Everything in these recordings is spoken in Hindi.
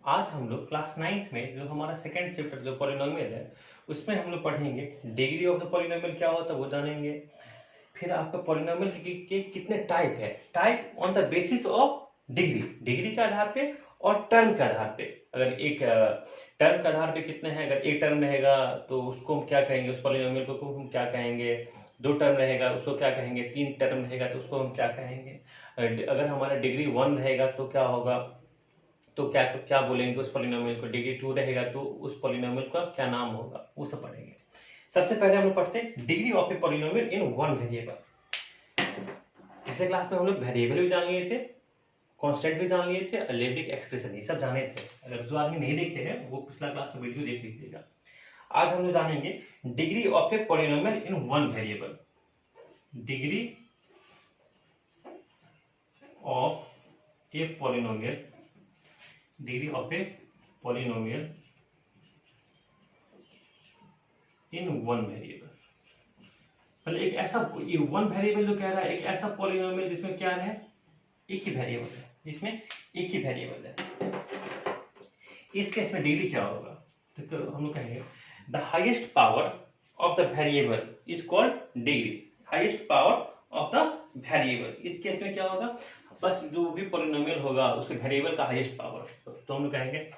आज हम लोग क्लास 9th में जो हमारा सेकंड चैप्टर जो पॉलिनोमियल है उसमें हम लोग पढ़ेंगे डिग्री ऑफ द पॉलिनोमियल क्या होता है वो जानेंगे। फिर आपका पॉलिनोमियल के कितने टाइप है, type on the basis of degree, degree के आधार पे और टर्म के आधार पे। अगर एक टर्म के आधार पे कितने हैं, अगर एक टर्म रहेगा तो उसको हम क्या कहेंगे, उस पॉलिनोमियल को हम क्या कहेंगे। दो टर्म रहेगा उसको क्या कहेंगे, तीन टर्म रहेगा तो उसको हम क्या कहेंगे। अगर हमारा डिग्री 1 रहेगा तो क्या होगा, तो क्या क्या बोलेंगे उस पॉलिनोमियल को। डिग्री 2 रहेगा तो उस पॉलिनोमियल का क्या नाम होगा, वो सब पढ़ेंगे। सबसे पहले हम लोग पढ़ते हैं degree of a polynomial in one variable. पिछले क्लास में हम लोग वेरिएबल भी जान लिए थे, कांस्टेंट भी जान लिए थे, अलजेब्रिक एक्सप्रेशन ये सब जाने थे। अगर जो आदमी नहीं देखे हैं वो पिछला क्लास का वीडियो देख लीजिएगा। आज हम लोग जानेंगे degree of a polynomial in one variable. Degree of a polynomial, degree of a polynomial in one variable. मतलब एक ऐसा, ये वन वेरिएबल जो कह रहा है, एक ऐसा पॉलिनोमियल जिसमें क्या है, एक ही वेरिएबल है, जिसमें एक ही वेरिएबल है। इस केस में डिग्री क्या होगा, तो हम लोग कहेंगे the highest power of the variable is called degree. Highest power of the variable, इस केस में क्या होगा, बस जो भी पॉलिनोमियल होगा उसके वेरिएबल का हाईएस्ट पावर, तो हम लोग कहेंगे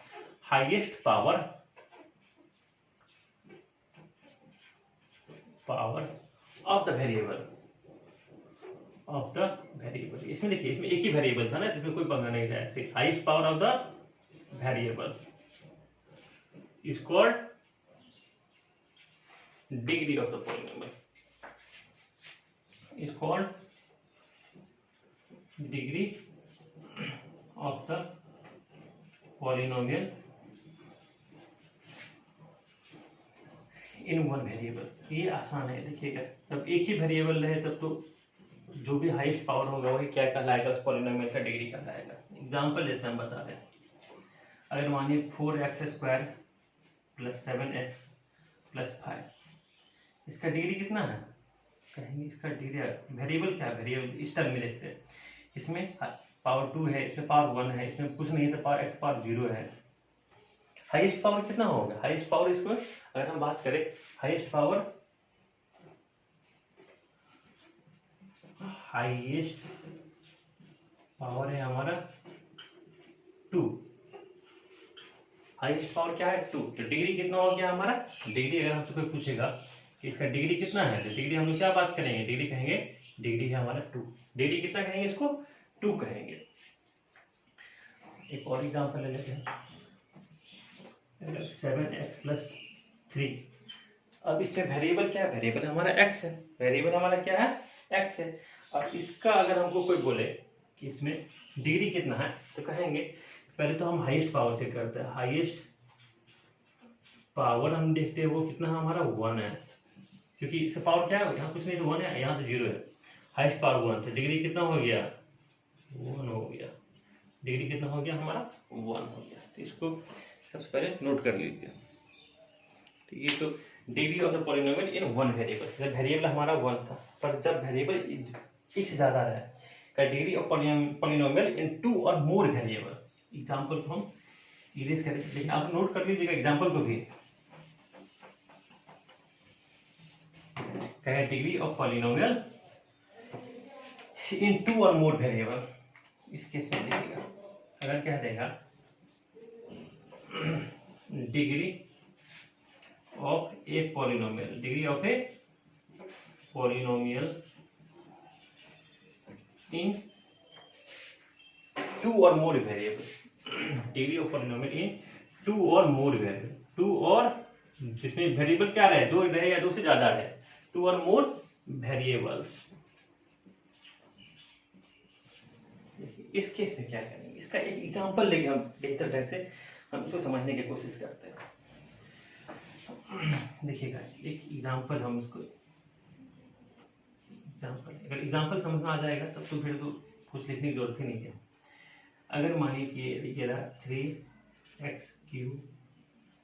highest power of the variable, of the variable. इसमें देखिए, इसमें एक ही वेरिएबल था ना, जिसमें कोई पंगा नहीं था। Highest power of the variable is called degree of the polynomial, is called degree of the polynomial in one variable. ये आसान है, देखिएगा जब एक ही वेरिएबल रहे तब तो जो भी हाईएस्ट पावर होगा वही क्या कहलाएगा, उस पॉलिनोमियल का डिग्री कहलाएगा। एग्जांपल जैसे हम बता रहे हैं, अगर मानिए 4x² प्लस 7x प्लस 5, इसका डिग्री कितना है, कहेंगे इसका डिग्री, वेरिएबल क्या है, वेरिएबल इस टर्म में देखते हैं। इसमें पावर 2 है, इसमें पावर 1 है, इसमें कुछ नहीं तो पावर x पावर 0 है। हाईएस्ट पावर कितना होगा, हाईएस्ट पावर, इसको अगर हम बात करें हाईएस्ट पावर, हाईएस्ट पावर है हमारा 2। हाईएस्ट पावर क्या है 2, तो डिग्री कितना हो गया हमारा। डिग्री अगर हमसे कोई पूछेगा कि इसका डिग्री कितना है, तो डिग्री हम लोग क्या बात करेंगे, डिग्री कहेंगे, डिग्री है हमारा 2। डिग्री कितना कहेंगे, इसको 2 कहेंगे। एक और एग्जांपल ले लेते हैं, 7x प्लस 3। अब इसमें वेरिएबल क्या है, वेरिएबल हमारा x है, वेरिएबल हमारा क्या है, x है। अब इसका अगर हमको कोई बोले कि इसमें डिग्री कितना है, तो कहेंगे पहले तो हम हाईएस्ट पावर से करते हैं। हाईएस्ट पावर हम देखते हैं वो कितना है हमारा 1 है, क्योंकि इसका पावर क्या है, यहाँ कुछ नहीं तो 1 है, यहाँ तो 0 है। हाईएस्ट पावर 1, तो डिग्री कितना हो गया, 1 हो गया। डिग्री कितना हो गया हमारा, 1 हो गया। तो इसको सबसे पहले नोट कर लीजिए। तो ये तो degree of the polynomial in one variable, जब वेरिएबल हमारा 1 था, पर जब वेरिएबल एक से ज्यादा है, का डिग्री ऑफ पॉलिनोमियल इन 2 और मोर वेरिएबल। एग्जांपल को हम इरेज करें, लेकिन आप नोट कर लीजिएगा एग्जांपल को भी। कहें डिग्री ऑफ पॉलिनोमियल इन 2 और मोर वेरिएबल। इस केस में देखिएगा, अगर कह देगा degree of a polynomial, degree of a polynomial in 2 और more variable, degree of polynomial in 2 और मोर वेरिएबल, 2 और, जिसमें वेरिएबल क्या रहे, 2 रहे या 2 से ज्यादा रहे, 2 और मोर वेरिएबल्स। इस केस में क्या करेंगे, इसका एक एग्जांपल लेके हम बेहतर ढंग से हम इसको समझने की कोशिश करते हैं। देखिएगा एक एग्जांपल, हम इसको एग्जांपल, अगर एग्जांपल समझ में आ जाएगा तब तो फिर तो कुछ लिखने की जरूरत ही नहीं है। अगर मानिए कि ये रहा 3x³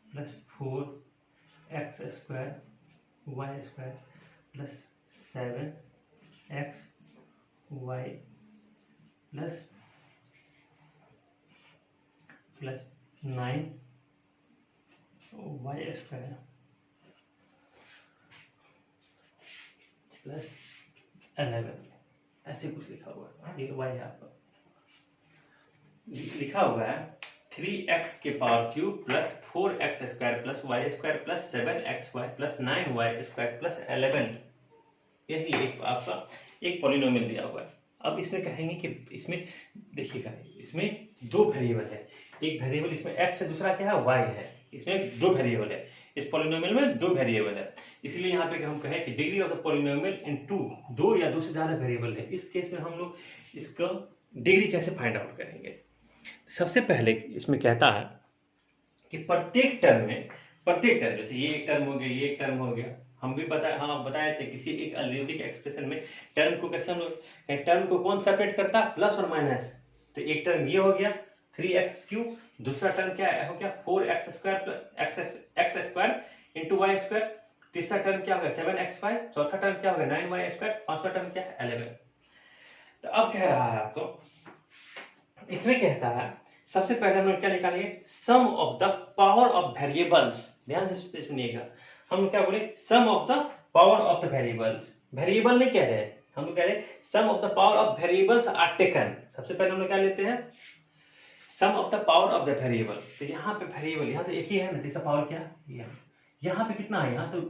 plus 4x² y² plus 7xy plus 9y² plus 11, ऐसे कुछ लिखा हुआ है। ये y यहाँ पर लिखा हुआ है 3x³ plus 4x² plus y² plus 7xy plus 9y² plus 11। यही एक आपका एक पॉलिनोमियल दिया हुआ है। अब इसमें कहेंगे कि इसमें देखिएगा, इसमें दो वेरिएबल है, एक वेरिएबल इसमें x है, दूसरा क्या है y है। इसमें दो वेरिएबल है, इस पॉलिनोमियल में दो वेरिएबल है। इसलिए यहाँ पे हम कहें कि degree of the polynomial into दो या दो से ज्यादा वेरिएबल है। इस केस में हम लोग इसका डिग्री कैसे फाइंड आउट करेंगे। सबसे पहले इसमें कहता है कि प्रत्येक टर्म, जैसे ये एक टर्म हो गया, ये एक टर्म हो गया, हम भी बताए थे किसी एक अलजेब्रिक एक्सप्रेशन में टर्म को कैसे हम लोग, टर्म को कौन सेपरेट करता है, प्लस और माइनस। तो एक टर्म ये हो गया 3x³, दूसरा टर्म क्या हो गया 4x² इंटू y², तीसरा टर्म क्या हो गया 7xy, चौथा टर्म क्या हो गया 9y², पांचवा टर्म क्या है 11। तो अब कह रहा है आपको, इसमें कहता है सबसे पहले हम लोग क्या निकालेंगे, sum of the power of variables. ध्यान से सुनिएगा, हम लोग क्या बोले, sum of the power of the variables. Variable नहीं कह रहे, हम लोग कह रहे sum of the power of variables are taken. सबसे पहले हम लोग क्या लेते हैं, sum of the power of the variable. तो यहाँ पे वेरिएबल यहाँ तो एक ही है ना, तीसरा पावर क्या है, यहाँ पे कितना है, यहाँ तो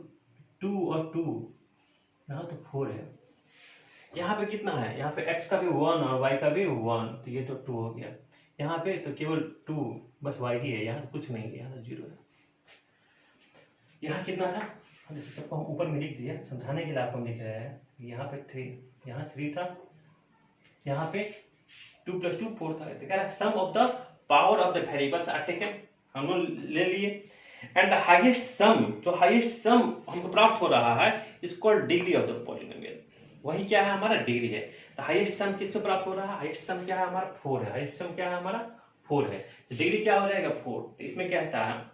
2 और 2, यहाँ तो 4 है। यहाँ पे कितना है, यहाँ पे x का भी 1 और y का भी 1, तो ये तो 2 हो गया। यहाँ पे तो केवल 2 बस y ही है, यहाँ तो कुछ नहीं है, यहाँ तो 0 है। यहाँ कितना था, सबको हम ऊपर में लिख दिया, समझाने के लिए आपको हम लिख रहे हैं। यहाँ पे 3, यहाँ 3 था, यहाँ पे 2 + 2 4 था। तो कह रहा है sum of the power of the variables are taken, हम लोग ले लिए। एंड द हाईएस्ट सम, जो हाईएस्ट सम हमको प्राप्त हो रहा है, is called degree of the polynomial. वही क्या है, हमारा डिग्री है। तो हाईएस्ट सम किस पे प्राप्त हो रहा है, हाईएस्ट सम क्या है हमारा 4 है, हाईएस्ट सम क्या है हमारा 4 है। तो डिग्री क्या हो जाएगा 4। तो इसमें क्या कहता है,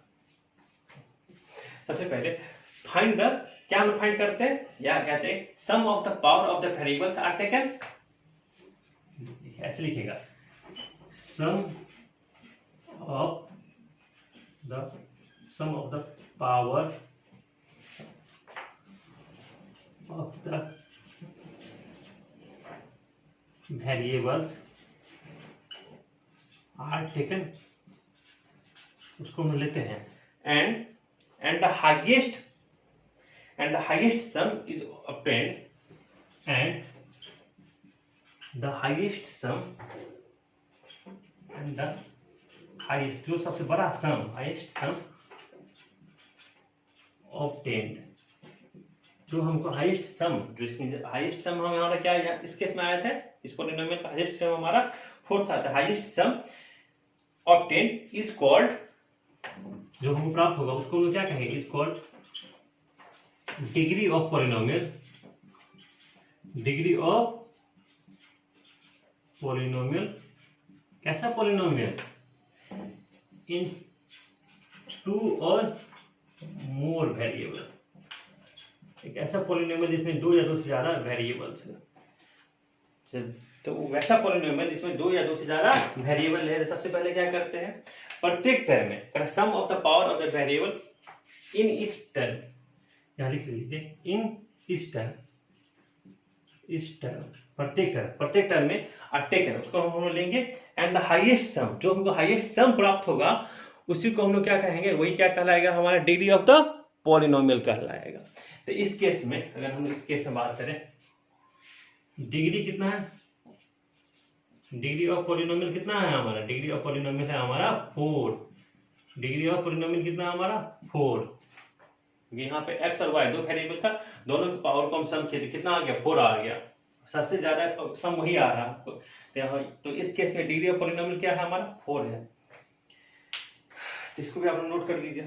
सबसे पहले फाइंड द, क्या हम फाइंड करते हैं, या कहते हैं sum of the power of the variables are taken. ऐसे लिखेगा, sum of the power of the variables are taken, उसको हम लेते हैं। And the highest sum is obtained, and the highest sum, and the highest, जो सबसे बड़ा सम, हाईएस्ट सम obtained, जो हमको हाईएस्ट सम, जो इसमें हाईएस्ट सम हमारा क्या है, इस केस में आया था, इस पॉलिनोमियल का हाईएस्ट सम हमारा 4 था। तो highest sum obtained is called, जो हमको प्राप्त होगा उसको हम क्या कहेंगे, is called degree of polynomial. Degree of polynomial, कैसा पॉलिनोमियल, इन 2 और मोर वेरिएबल। एक ऐसा पॉलिनोमियल जिसमें 2 या 2 से ज्यादा वेरिएबल्स है। तो वैसा पॉलिनोमियल जिसमें 2 या 2 से ज्यादा वेरिएबल है। सबसे पहले क्या करते हैं, प्रत्येक टर्म में sum of the power of the variable in each term, यहां लिख लीजिए इन ईच टर्म, प्रत्येक टर्म में आर टेकन, उसको हम लोग लेंगे। एंड द हाईएस्ट सम, जो हमको हाईएस्ट सम प्राप्त होगा उसी को हम लोग क्या कहेंगे, वही क्या कहलाएगा, हमारा डिग्री ऑफ द पॉलिनोमियल कहलाएगा। तो इस केस में, अगर हम इस केस में बात करें, डिग्री कितना है, डिग्री ऑफ पॉलिनोमियल कितना है हमारा, डिग्री ऑफ पॉलिनोमियल है हमारा 4। डिग्री ऑफ पॉलिनोमियल कितना है हमारा 4। यहाँ पे x और y दो वेरिएबल था, दोनों के पावर को हम सम किए, कितना आ गया 4 आ गया। सबसे ज्यादा सम वही आ रहा है। तो इस केस में डिग्री ऑफ पॉलिनोमियल क्या है हमारा 4 है। तो इसको भी आप नोट कर लीजिए।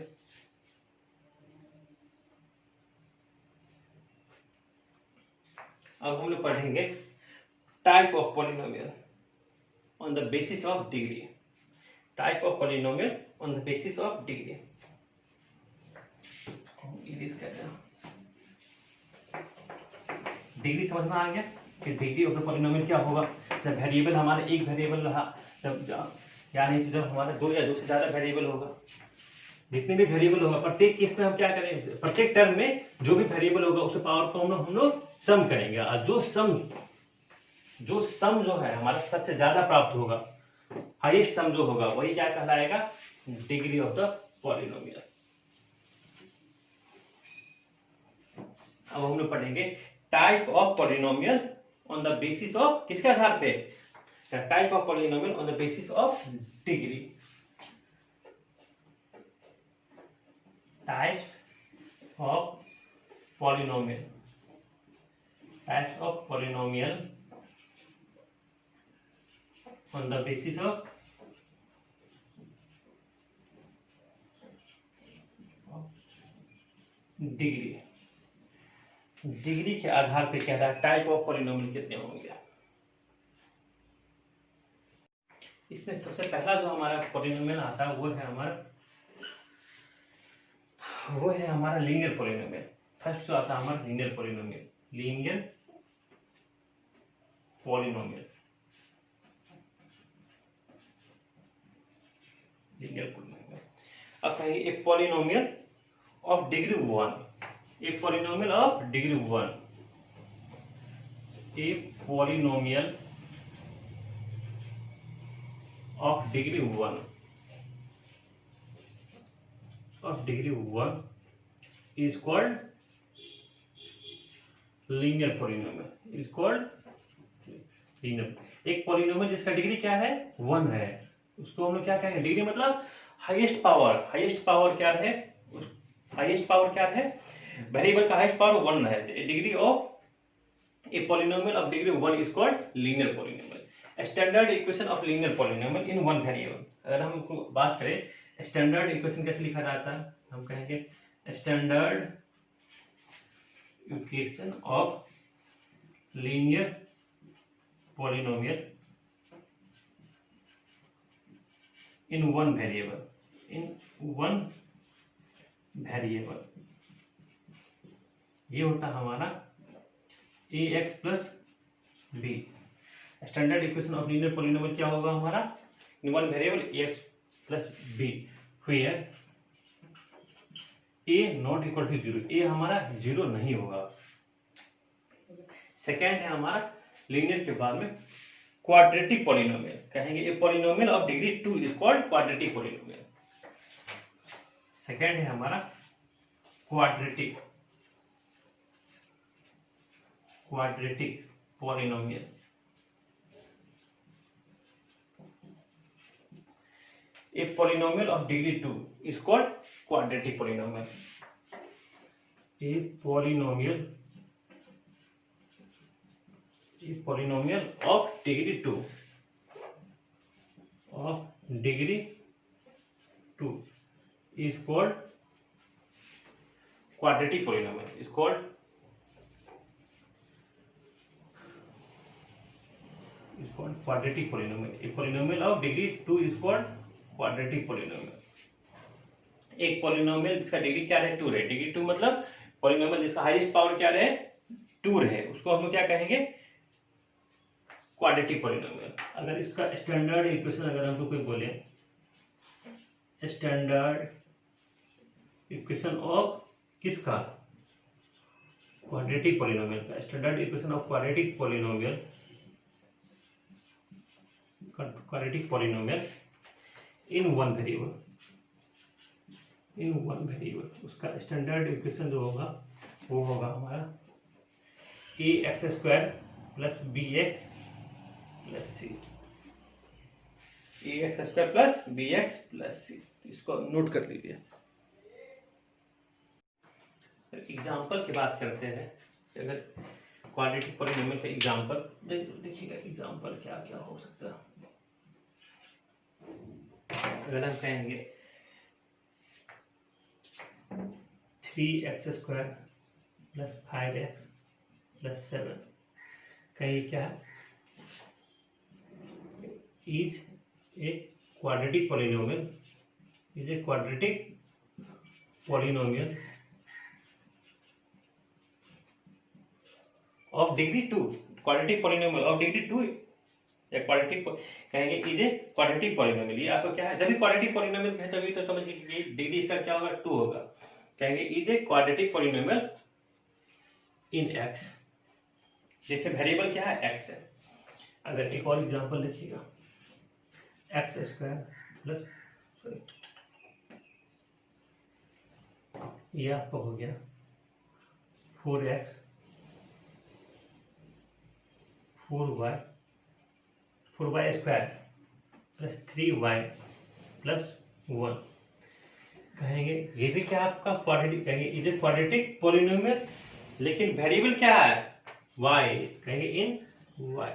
अब हम लोग पढ़ेंगे type of polynomial on the basis of degree. Type of polynomial on the basis of degree. Degree समझ में आ गया कि डिग्री ऑफ द पॉलिनोमियल क्या होगा, जब वेरिएबल हमारा एक वेरिएबल रहा, जब यानी जब हमारा 2 या 2 से ज्यादा वेरिएबल होगा, जितने भी वेरिएबल होगा प्रत्येक केस में हम क्या करेंगे, प्रत्येक टर्म में जो भी वेरिएबल होगा उसके पावर को हम लोग सम करेंगे, और जो सम जो है हमारा सबसे ज्यादा प्राप्त होगा, हाईएस्ट सम जो होगा वही क्या कहलाएगा, डिग्री ऑफ द पॉलिनोमियल। अब हम लोग पढ़ेंगे type of polynomial on the basis of, किसके आधार पे, type of polynomial on the basis of degree. Types of polynomial, types of polynomial on the basis of degree. Degree के आधार पे कह रहा है टाइप ऑफ पॉलिनोमियल कितने होंगे। इसमें सबसे पहला जो हमारा पॉलिनोमियल आता है वो है हमारा लीनियर पॉलिनोमियल। फर्स्ट जो आता है हमारा linear polynomial, linear polynomial, linear polynomial. अब कहेंगे a polynomial of degree 1, a polynomial of degree 1, a polynomial of degree 1 is called linear polynomial, is called linear। एक पॉलिनोमियल जिसका डिग्री क्या है, 1 है, उसको हम लोग क्या कहेंगे, डिग्री मतलब हाईएस्ट पावर। हाईएस्ट पावर क्या है, हाईएस्ट पावर क्या है, वेरिएबल का हाईएस्ट पावर 1 है। Degree of a polynomial of degree 1 is called linear polynomial. Standard equation of linear polynomial in one variable. अगर हम बात करें स्टैंडर्ड इक्वेशन कैसे लिखा जाता है, हम कहेंगे standard equation of linear polynomial in one variable, in one variable. ये होता है हमारा ax plus B. Standard equation of linear polynomial क्या होगा हमारा, in one variable ax plus B, where a not equal to 0, a हमारा 0 नहीं होगा। सेकेंड है हमारा लीनियर के बाद में क्वाड्रेटिक पॉलिनोमियल, कहेंगे a polynomial of degree 2 is called quadratic polynomial. Second है हमारा quadratic polynomial. A polynomial of degree 2 is called quadratic polynomial। A polynomial of degree 2 is called quadratic polynomial, is called quadratic polynomial। A polynomial of degree 2 is called quadratic polynomial. एक पॉलिनोमियल जिसका डिग्री क्या है, 2 है। डिग्री 2 मतलब पॉलिनोमियल जिसका हाईएस्ट पावर क्या है, 2 है, उसको हम लोग क्या कहेंगे, क्वाड्रेटिक पॉलिनोमियल। अगर इसका स्टैंडर्ड इक्वेशन अगर हमको कोई बोले, स्टैंडर्ड इक्वेशन ऑफ किसका, क्वाड्रेटिक पॉलिनोमियल का, standard equation of quadratic polynomial in one variable, उसका स्टैंडर्ड इक्वेशन जो होगा वो होगा हमारा ax² plus bx plus c, ax² plus bx plus c। इसको नोट कर लीजिए। एग्जाम्पल की बात करते हैं, अगर क्वाड्रेटिक पॉलिनोमियल का एग्जाम्पल देखिएगा, एग्जाम्पल क्या क्या हो सकता है। अगर हम कहेंगे 3x² प्लस 5x प्लस 7, कहीं क्या है, is a quadratic polynomial, is a quadratic polynomial of degree 2, quadratic polynomial of degree 2 एक क्वाड्रेटिक कहेंगे इज ए क्वाड्रेटिक पॉलिनोमियल। ये आपको क्या है, जब भी क्वाड्रेटिक पॉलिनोमियल कहें तभी तो समझिए कि डिग्री इसका क्या होगा 2 होगा। कहेंगे is a quadratic polynomial in x, जैसे वेरिएबल क्या है एक्स है। अगर एक और एग्जांपल देखिएगा, एक्स स्क्वायर प्लस ये आपका हो गया 4x 4y square plus 3y plus 1। कहेंगे ये भी क्या आपका क्वाड्रेटिक, कहेंगे इज ए क्वाड्रेटिक पॉलिनोमियल, लेकिन वेरिएबल क्या है y, कहेंगे इन y।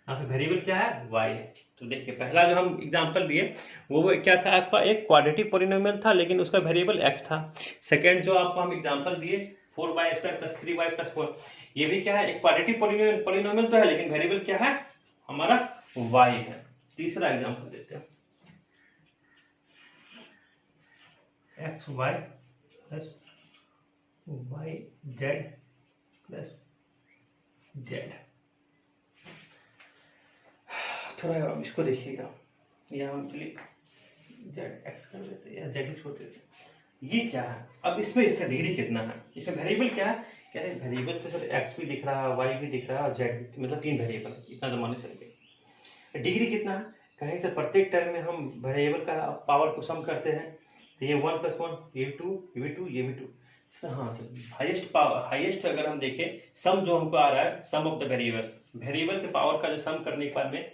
आपका वेरिएबल क्या है y है। तो देखिए पहला जो हम एग्जांपल दिए वो क्या था आपका, एक क्वाड्रेटिक पॉलिनोमियल था लेकिन उसका वेरिएबल x था। सेकंड जो आपको हम एग्जांपल दिए 4y square plus 3y plus 4, ये भी क्या है एक क्वाड्रेटिक पॉलिनोमियल तो है लेकिन वेरिएबल क्या है हमारा y है। तीसरा एग्जांपल देते हैं, X Y plus Y Z plus Z. थोड़ा इसको देखिएगा, यहाँ हम चलिए जेड एक्स कर देते हैं या जेड छोड़ देते हैं। ये क्या है, अब इसमें इसका डिग्री कितना है, इसमें वेरिएबल क्या है, कह रहे वेरिएबल तो सर एक्स भी दिख रहा है वाई भी दिख रहा है और जेड, मतलब 3 वेरिएबल, इतना तो माने चल गया। डिग्री कितना है, कहें सर प्रत्येक टर्म में हम वेरिएबल का पावर को सम करते हैं, तो ये 1 + 1 ये 2 ये भी 2 ये भी 2। हाँ सर हाईएस्ट पावर, हाईएस्ट अगर हम देखें सम जो हमको आ रहा है sum of the variable, variable के पावर का जो सम करने के बाद में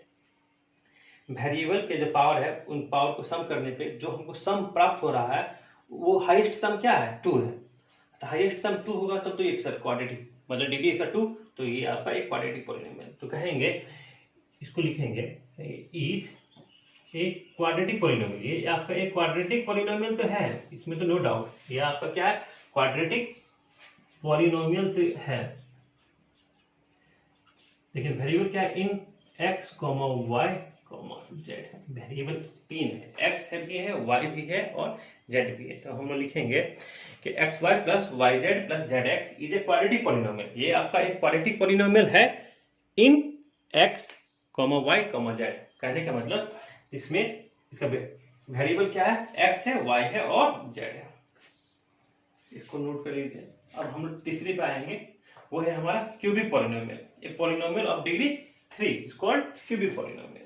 वेरिएबल के जो पावर है उन पावर को सम करने पे जो हमको सम प्राप्त हो रहा है वो हाईएस्ट सम क्या है 2 है। तो हाईएस्ट सम 2 होगा तब तो एक सर क्वाड्रेटिक, मतलब डिग्री इसका 2, तो ये आपका एक क्वाड्रेटिक पॉलिनोमियल। तो कहेंगे इसको लिखेंगे इज एक क्वाड्रेटिक पॉलिनोमियल, ये आपका एक क्वाड्रेटिक पॉलिनोमियल तो है, इसमें तो नो डाउट, ये आपका क्या है क्वाड्रेटिक पॉलिनोमियल तो है, लेकिन वेरिएबल क्या है इन x, y, z। वेरिएबल 3 है, x है भी है y भी है और z भी है। तो हम लोग लिखेंगे कि xy plus yz plus zx is a quadratic polynomial. ये आपका एक क्वाड्रेटिक पॉलिनोमियल है इन x, y, z। कहने का मतलब इसमें इसका वेरिएबल क्या है x है y है और z है। इसको नोट कर लीजिए। अब हम लोग तीसरी पे आएंगे, वो है हमारा cubic polynomial. A polynomial of degree 3 is called cubic polynomial.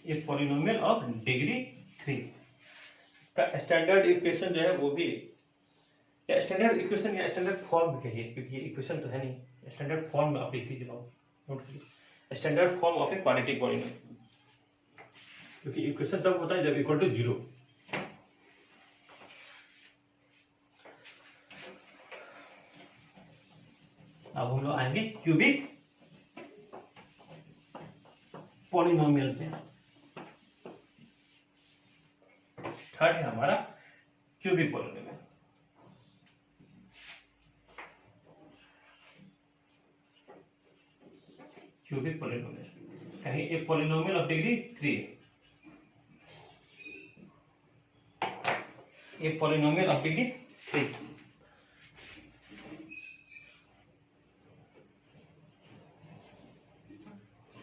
A polynomial of degree 3, इसका स्टैंडर्ड इक्वेशन जो है वो भी, या स्टैंडर्ड इक्वेशन या स्टैंडर्ड फॉर्म भी कहिए, क्योंकि ये इक्वेशन तो है नहीं, स्टैंडर्ड फॉर्म में आप लिख दीजिए, नोट करिए standard form of a quadratic polynomial, क्योंकि इक्वेशन तब होता है जब इक्वल टू 0। अब हम लोग आएंगे क्यूबिक पॉलिनोमियल पे। थर्ड है हमारा क्यूबिक पॉलिनोमियल। क्यूबिक पॉलिनोमियल कहीं एक पॉलिनोमियल ऑफ डिग्री 3, एक पॉलिनोमियल ऑफ डिग्री 3।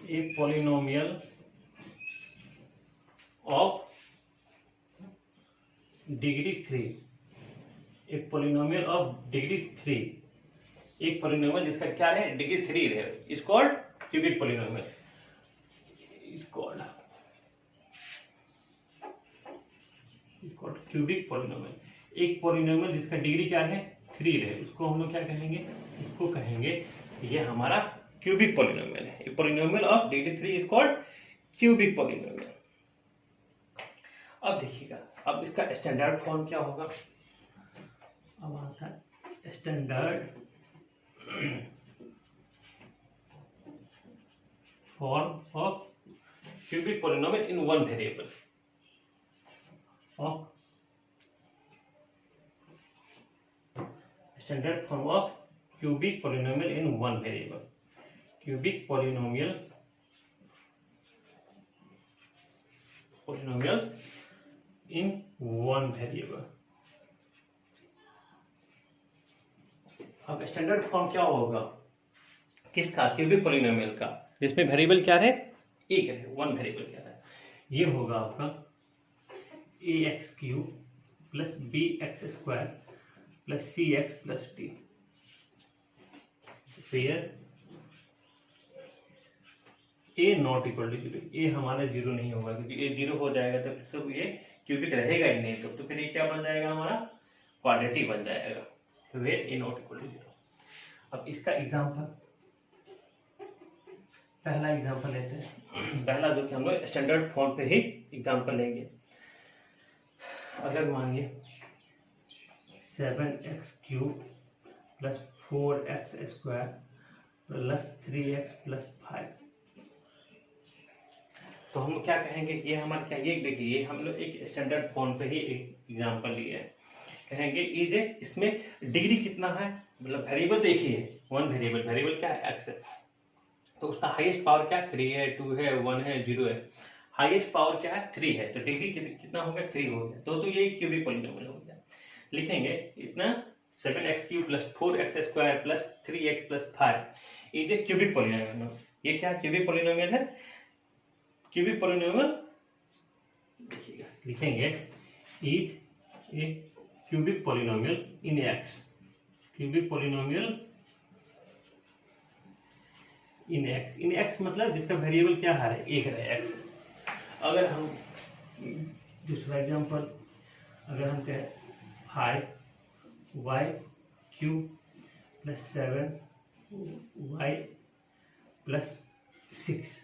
एक पॉलिनोमियल ऑफ डिग्री 3, एक पॉलिनोमियल ऑफ डिग्री 3, एक पॉलिनोमियल जिसका क्या है डिग्री 3 है, is called cubic polynomial, is called cubic polynomial. एक पॉलिनोमियल जिसका डिग्री क्या है 3 है, उसको हम लोग क्या कहेंगे, उसको कहेंगे ये हमारा क्यूबिक पॉलिनोमियल है। A polynomial of degree 3 is called cubic polynomial. अब देखिएगा, अब इसका स्टैंडर्ड फॉर्म क्या होगा, अब आता है standard form of cubic polynomial in one variable of standard form of cubic polynomial in one variable. Cubic polynomial in one variable. अब स्टैंडर्ड फॉर्म क्या होगा, किसका? क्यूबिक पॉलिनोमियल का, जिसमें वेरिएबल क्या है? एक है, वन वेरिएबल क्या है। ये होगा आपका ax cube plus bx square plus cx plus d। फिर a not equal to zero, A हमारा जीरो नहीं होगा, क्योंकि ए जीरो हो जाएगा तो फिर तो ये क्यूबिक रहेगा ही नहीं, तो फिर ये क्या बन जाएगा? हमारा क्वाड्रेटिक बन जाएगा। तो वे ए नॉट इक्वल टू जीरो। अब इसका एग्जांपल, पहला एग्जांपल लेते हैं। पहला जो कि हम लोग स्टैंडर्ड फॉर्म पे ही एग्जांपल लेंगे। अगर मानिए 7x cube plus 4x square plus 3x plus 5, तो हम क्या कहेंगे? ये हमारा क्या, ये देखिए ये हम लोग एक स्टैंडर्ड फॉर्म पे ही एक एग्जांपल लिए हैं। कहेंगे इज ए, इसमें डिग्री कितना है? मतलब वेरिएबल तो एक ही है, वन वेरिएबल, वेरिएबल क्या है? x है। तो उसका हाईएस्ट पावर क्या? 3 है, 2 है, 1 है, 0 है। हाईएस्ट पावर क्या है? 3 है, तो डिग्री कितना हो गया? 3 हो गया। तो ये क्यूबिक पॉलिनोमियल हो गया। लिखेंगे इतना 7x cube plus 4x square plus 3x plus 5 is a cubic polynomial. ये क्या क्यूबिक पॉलिनोमियल है? क्यूबिक पॉलिनोमियल देखिएगा, लिखेंगे is a cubic polynomial in x, cubic polynomial in x. In x मतलब जिसका वेरिएबल क्या है? एक है, एक्स। अगर हम दूसरा एग्जांपल, अगर हम कहें 5y cube plus 7y plus 6,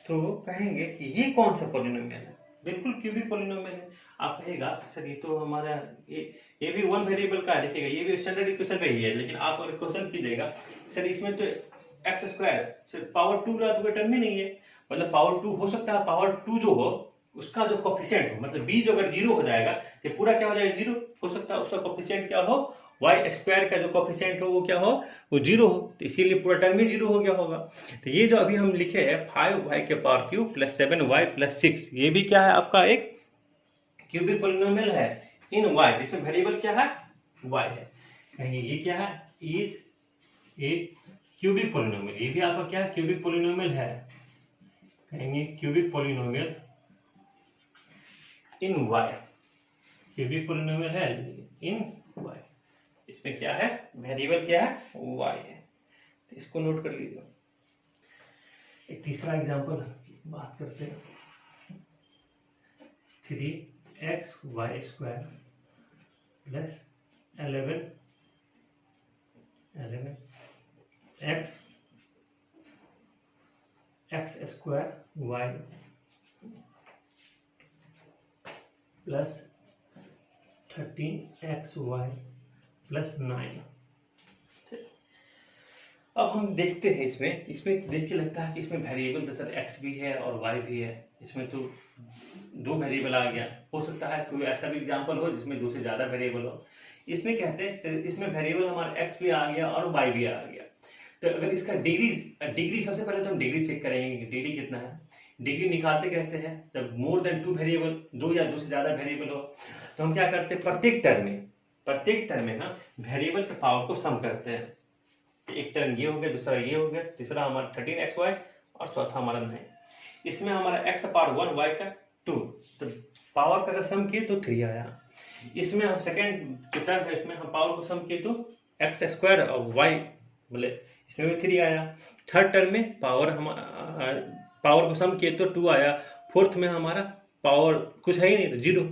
तो कहेंगे कि ये कौन सा पॉलिनोमियल है? बिल्कुल क्यूबिक पॉलिनोमियल है। आप कहेगा सर ये तो हमारा ये भी वन वेरिएबल का है, देखिएगा ये भी स्टैंडर्ड इक्वेशन का ही है, लेकिन आप अगर क्वेश्चन कीजिएगा सर इसमें तो एक्स स्क्वायर सर पावर 2 रहा तो कोई टर्म ही नहीं है। मतलब पावर 2 हो सकता है, पावर 2 जो हो उसका जो कोफिशिएंट हो, मतलब b जो अगर जीरो हो जाएगा तो पूरा क्या हो जाएगा? जीरो हो सकता है। उसका कोफिशिएंट क्या हो? वाई स्क्वायर का जो कोफिशिएंट हो वो क्या हो? वो जीरो हो, तो इसीलिए पूरा टर्म ही जीरो हो गया होगा। तो ये जो अभी हम लिखे हैं 5y के power cube plus 7y plus 6, ये भी क्या है? आपका एक क्यूबिक पॉलिनोमियल है इन y, जिसमें वेरिएबल क्या है? y है। कहेंगे ये क्या है? Is a cubic polynomial. ये भी आपका क्या है? क्यूबिक पॉलिनोमियल है। कहेंगे क्यूबिक पॉलिनोमियल इन y, क्यूबिक पॉलिनोमियल है इन y। इसमें क्या है? वेरिएबल क्या है? y है। तो इसको नोट कर लीजिए। एक तीसरा एग्जांपल बात करते हैं। 3xy square plus 11x square y plus 13xy plus 9। अब हम देखते हैं इसमें देख के लगता है कि इसमें वेरिएबल तो सर x भी है और y भी है, इसमें तो दो वेरिएबल आ गया। हो सकता है कोई ऐसा भी एग्जांपल हो जिसमें दो से ज्यादा वेरिएबल हो। इसमें कहते हैं इसमें वेरिएबल हमारा x भी आ गया और y भी आ गया। तो अगर इसका डिग्री सबसे पहले तो हम डिग्री चेक करेंगे कि डिग्री कितना है। डिग्री निकालते कैसे हैं? जब मोर देन 2 वेरिएबल, दो या दो से ज्यादा वेरिएबल हो तो हम क्या करते हैं? प्रत्येक टर्म में हम वेरिएबल के पावर को सम करते हैं। एक टर्म ये हो गया, दूसरा ये हो गया, तीसरा हमारा 13xy और चौथा हमारा 9। इसमें हमारा x पावर 1 y का 2, तो पावर का अगर सम किए तो 3 आया। इसमें हम सेकेंड जो टर्म है इसमें हम पावर को सम किए तो x स्क्वायर और y, मतलब इसमें भी 3 आया। थर्ड टर्म में पावर को सम किए तो 2 आया। फोर्थ में हमारा पावर कुछ है ही नहीं तो 0।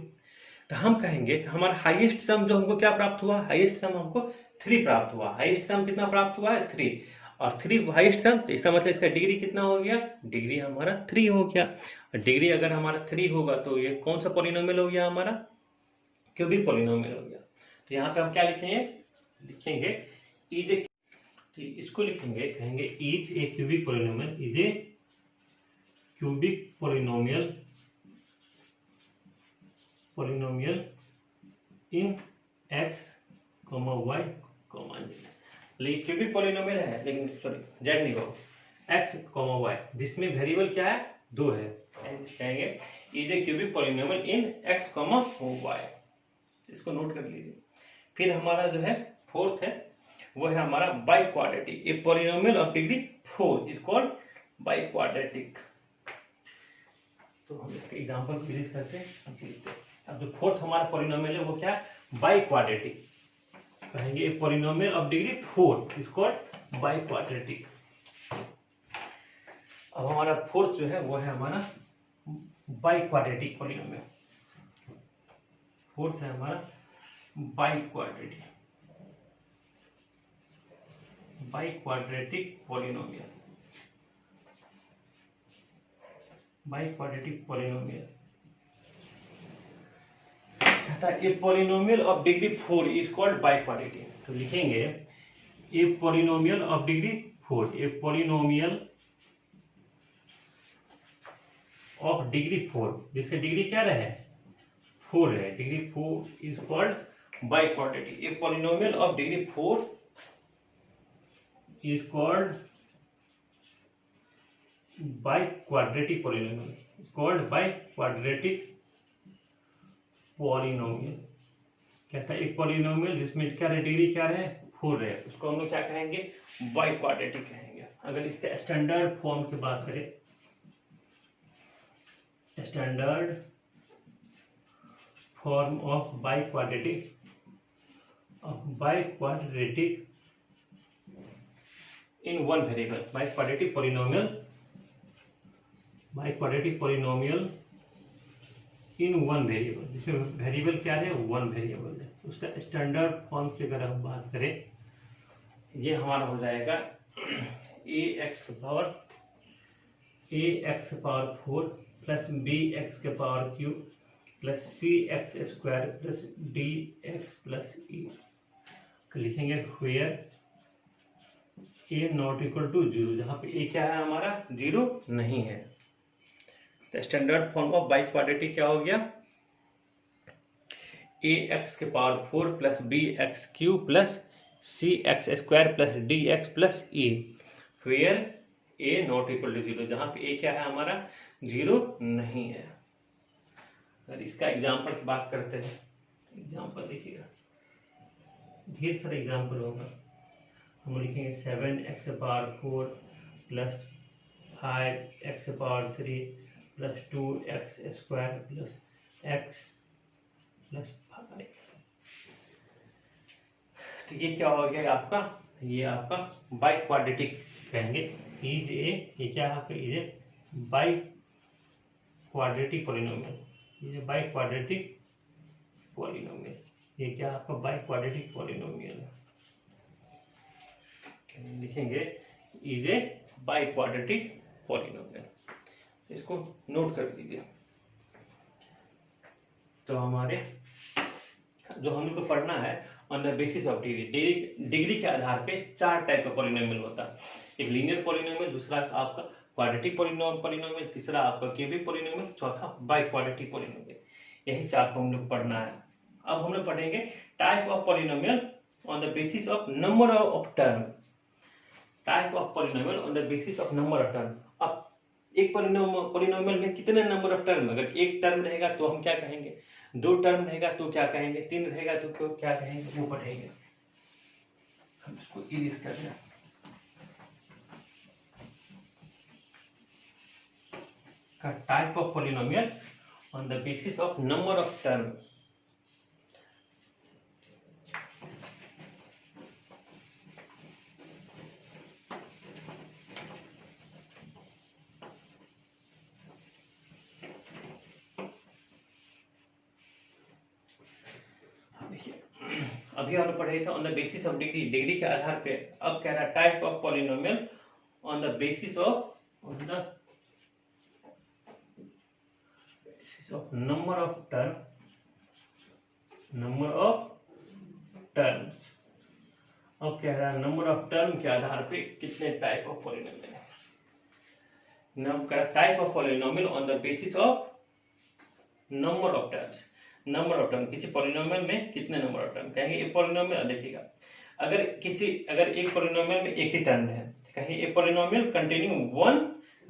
तो हम कहेंगे कि हमारा हाईएस्ट सम जो हमको क्या प्राप्त हुआ? हाईएस्ट सम हमको 3 प्राप्त हुआ। हाईएस्ट सम कितना प्राप्त हुआ है? 3। और 3 हाईएस्ट सम, तो इसका मतलब इसका डिग्री कितना हो गया? डिग्री हमारा 3 हो गया। और डिग्री अगर हमारा 3 होगा तो ये कौन सा पॉलिनोमियल हो गया? हमारा क्यूबिक पॉलिनोमियल हो गया। तो यहाँ पे हम क्या लिखेंगे इज ए, इसको लिखेंगे, कहेंगे is a cubic polynomial, is a cubic polynomial in x, y, z। लेकिन क्यूबिक पॉलिनोमियल है, लेकिन सॉरी जेड नहीं हो, x, y, जिसमें वेरिएबल क्या है? 2 है। कहेंगे is a cubic polynomial in x, y। इसको नोट कर लीजिए। फिर हमारा जो है फोर्थ है वो है हमारा by quadratic. A polynomial of degree 4 is called by quadratic. तो हम इसके एग्जांपल को यूज करते हैं। अब जो फोर्थ हमारा पॉलिनोमियल है वो क्या है, बाई क्वाड्रेटिक। कहेंगे a polynomial of degree 4 is called by quadratic. अब हमारा फोर्थ जो है वो है हमारा बाई क्वाड्रेटिक पॉलिनोमियल। फोर्थ है हमारा by quadratic polynomial. By quadratic polynomial कहता है a polynomial of degree 4 is called by quadratic. तो लिखेंगे a polynomial of degree 4, a polynomial of degree 4 जिसका डिग्री क्या रहे 4 है, degree 4 is called by quadratic. A polynomial of degree 4 is called by quadratic polynomial, called by quadratic polynomial. कहता है एक पॉलिनोमियल जिसमें क्या रहे, डिग्री क्या रहे 4 रहे, उसको हम लोग क्या कहेंगे, बाई क्वाड्रेटिक कहेंगे। अगर इसके स्टैंडर्ड फॉर्म की बात करें, standard form of by quadratic in one variable, by quadratic polynomial in one variable, जिसमें वेरिएबल क्या है, वन वेरिएबल है। उसका स्टैंडर्ड फॉर्म की अगर हम बात करें, ये हमारा हो जाएगा A X power 4 plus B X के power cube plus C X square plus D X plus E. लिखेंगे where A not equal to 0, जहां पे ए क्या है हमारा 0 नहीं है। तो standard form of biquadratic क्या हो गया, ए एक्स के power 4 plus B X cube plus C X square plus D X plus E, where A not equal to 0, जहां पे ए क्या है हमारा 0 नहीं है। अगर इसका एग्जाम्पल की बात करते हैं, एग्जाम्पल देखिएगा, ढेर सारे एग्जाम्पल होगा। हम लिखेंगे 7x power 4 plus 5x power 3 plus 2x square plus x plus 5। तो ये क्या हो गया आपका, ये आपका बाई क्वाड्रेटिक कहेंगे। इज ए, ये क्या है आपका, is a by quadratic polynomial, ये बाई क्वाड्रेटिक पॉलिनोमियल, ये क्या आपका बाई क्वाड्रेटिक पॉलिनोमियल है। लिखेंगे is a by quadratic polynomial, इसको नोट कर लीजिए। तो हमारे जो हम लोग को पढ़ना है on the basis of degree के आधार पे 4 टाइप का पॉलिनोमियल होता है। एक लीनियर पॉलिनोमियल, दूसरा आपका क्वाड्रेटिक पॉलिनोमियल, तीसरा आपका क्यूबिक पॉलिनोमियल, चौथा बाई क्वाड्रेटिक पॉलिनोमियल। यही 4 को हम लोग पढ़ना है। अब हम लोग पढ़ेंगे type of polynomial on the basis of number of term. Type of polynomial on the basis of number of term. अब एक पॉलिनोमियल में कितने नंबर ऑफ टर्म, अगर एक टर्म रहेगा तो हम क्या कहेंगे, 2 टर्म रहेगा तो क्या कहेंगे, 3 रहेगा तो क्या कहेंगे, वो पढ़ेंगे। हम इसको इरेज कर दें। Type of polynomial on the basis of number of term. अभी हमने पढ़े थे on the basis of degree के आधार पे। अब कह रहा है type of polynomial on the basis of number of terms. अब कह रहा है नंबर ऑफ टर्म के आधार पे कितने टाइप ऑफ पॉलिनोमियल है। Type of polynomial on the basis of number of terms. Number of term, किसी पॉलिनोमियल में कितने नंबर ऑफ टर्म, कहेंगे एक पॉलिनोमियल, देखिएगा अगर एक पॉलिनोमियल में एक ही टर्म है, कहेंगे a polynomial containing one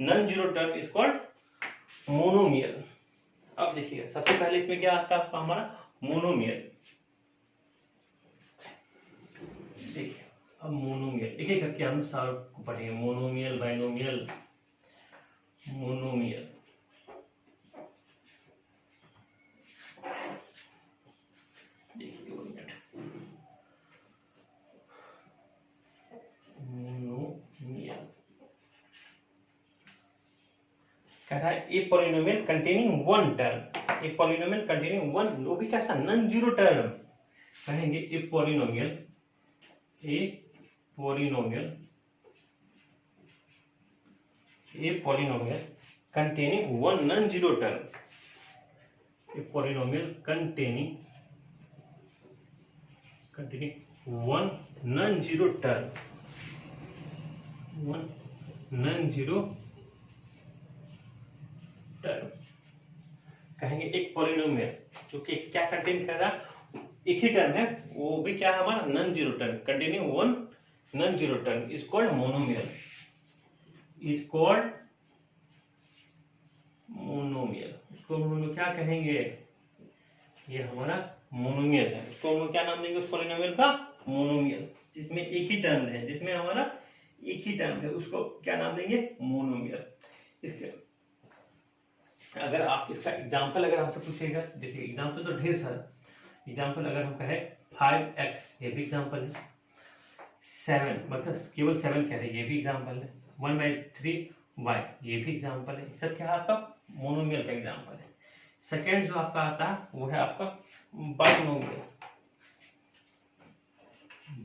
non zero term is called monomial. अब देखिएगा सबसे पहले इसमें क्या आता है हमारा मोनोमियल। देखिए अब मोनोमियल एक एक करके हम सारे को पढ़ेंगे। मोनोमियल, बाइनोमियल, मोनोमियल, देखिए 1 मिनट। मोनोमियल कह रहा है ए पॉलिनोमियल कंटेनिंग वन टर्म, ए पॉलिनोमियल कंटेनिंग वन, वो भी कैसा, नॉन जीरो टर्म। कहेंगे a polynomial, a polynomial, a polynomial containing one non zero term, A polynomial containing one non zero term, one non zero term. कहेंगे एक पॉलिनोमियल जो कि क्या कंटेन कर रहा, एक ही टर्म है, वो भी क्या है हमारा, non zero term containing one non zero term is called monomial, is called monomial. उसको हम लोग क्या कहेंगे, ये हमारा मोनोमियल है, उसको हम लोग क्या नाम देंगे, उस पॉलिनोमियल का मोनोमियल, जिसमें एक ही टर्म है, जिसमें हमारा एक ही टर्म है, उसको क्या नाम देंगे, मोनोमियल। इसके अगर आप इसका एग्जांपल अगर आपसे पूछेगा, देखिए एग्जांपल तो ढेर सारा, एग्जांपल अगर हम कहें 5x, ये भी एग्जांपल है, 7 मतलब केवल 7 कह रहे हैं, ये भी एग्जांपल है, 1/3y, ये भी एग्जांपल है, सब क्या है आपका मोनोमियल का एग्जांपल है। सेकेंड जो आपका आता है वो है आपका बाइनोमियल,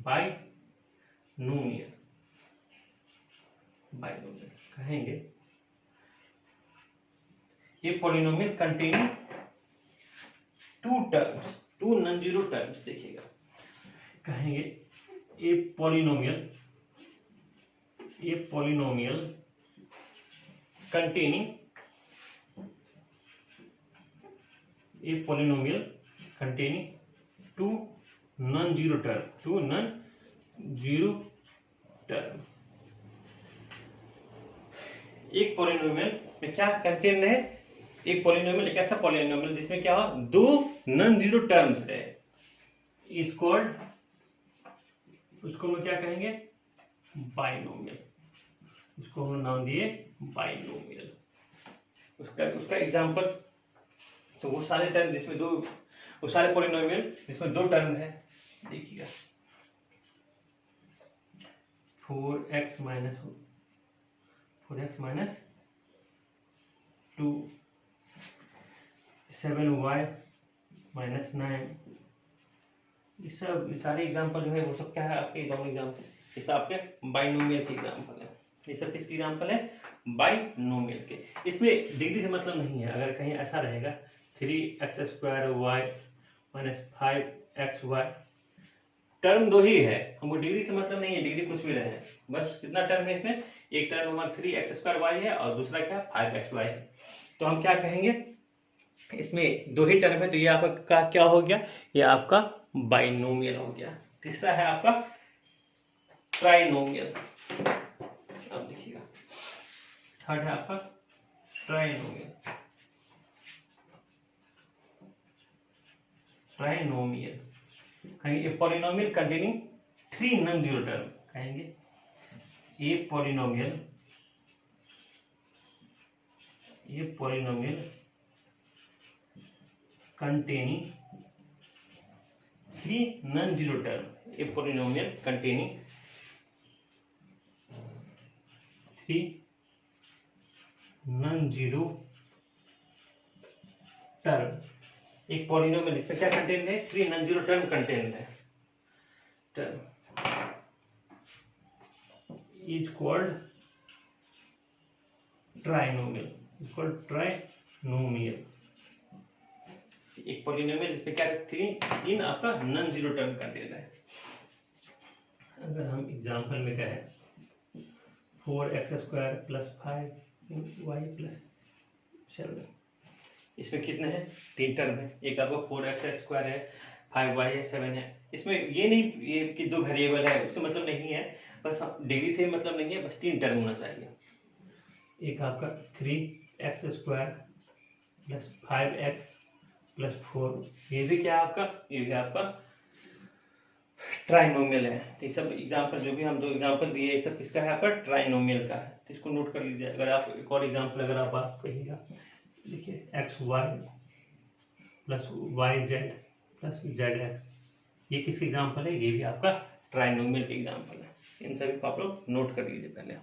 बाइनोमियल, बाइनोमियल कहेंगे ये polynomial containing two terms, two non zero terms. देखिएगा कहेंगे a polynomial, a polynomial containing, a polynomial containing two non zero term, two non zero term. एक पॉलिनोमियल में क्या कंटेन है, एक पॉलिनोमियल एक ऐसा पॉलिनोमियल जिसमें क्या हो, दो नॉन जीरो टर्म्स है, इज कॉल्ड, उसको हम क्या कहेंगे, बाइनोमियल, उसको हम नाम दिए बाइनोमियल। उसका एग्जांपल तो वो सारे टर्म जिसमें दो, वो सारे पॉलिनोमियल जिसमें दो टर्म है, देखिएगा 4x माइनस 2, 7y माइनस 9, ये सब सारे एग्जांपल जो है वो सब क्या है आपके दोनों एग्जांपल, ये सब आपके बाइनोमियल के एग्जांपल है। ये सब किसके एग्जांपल है, बाइनोमियल के। इसमें डिग्री से मतलब नहीं है, अगर कहीं ऐसा रहेगा 3x² y minus 5xy, term दो ही है, हमको डिग्री से मतलब नहीं है, डिग्री कुछ भी रहे, बस कितना टर्म है इसमें, एक टर्म हमारा 3x² y है और दूसरा क्या 5xy है। तो हम क्या कहेंगे, इसमें दो ही टर्म है, तो ये आपका क्या हो गया, ये आपका बाइनोमियल हो गया। तीसरा है आपका ट्राइनोमियल, अब देखिएगा थर्ड है आपका ट्राइनोमियल, ट्राइनोमियल कहेंगे a polynomial containing 3 non zero term, कहेंगे ए पॉलिनोमियल, ये polynomial containing 3 non zero term, ए polynomial containing 3 non zero term. एक पॉलिनोमियल इसमें क्या कंटेन है, 3 नॉन जीरो टर्म कंटेन है, term is called trinomial, is called trinomial. एक पॉलिनोमियल इसमें क्या 3 आपका नॉन जीरो टर्म कंटेन है। अगर हम एग्जांपल में कहें 4x² + 5y + 7, इसमें कितने हैं, 3 टर्म है, एक आपका 4x² है, 5y है, 7 है। इसमें ये नहीं ये कि 2 वेरिएबल है, उससे मतलब नहीं है, बस डिग्री से मतलब नहीं है, बस 3 टर्म होना चाहिए। एक आपका 3x² + 5x + 4, ये भी क्या आपका, ये भी आपका ट्राइनोमियल है। तो ये सब एग्जाम्पल जो भी हम दो एग्जाम्पल दिए ये सब किसका है? आपका ट्राइनोमियल का है। तो इसको नोट कर लीजिए। अगर आप एक और एग्जाम्पल अगर आप बात कहिएगा, देखिए X Y plus Y Z plus Z X, ये किसके एग्जाम्पल है? ये भी आपका ट्राइनोमियल के एग्जाम्पल है। इन सभी को आप लोग नोट कर लीजिए पहले।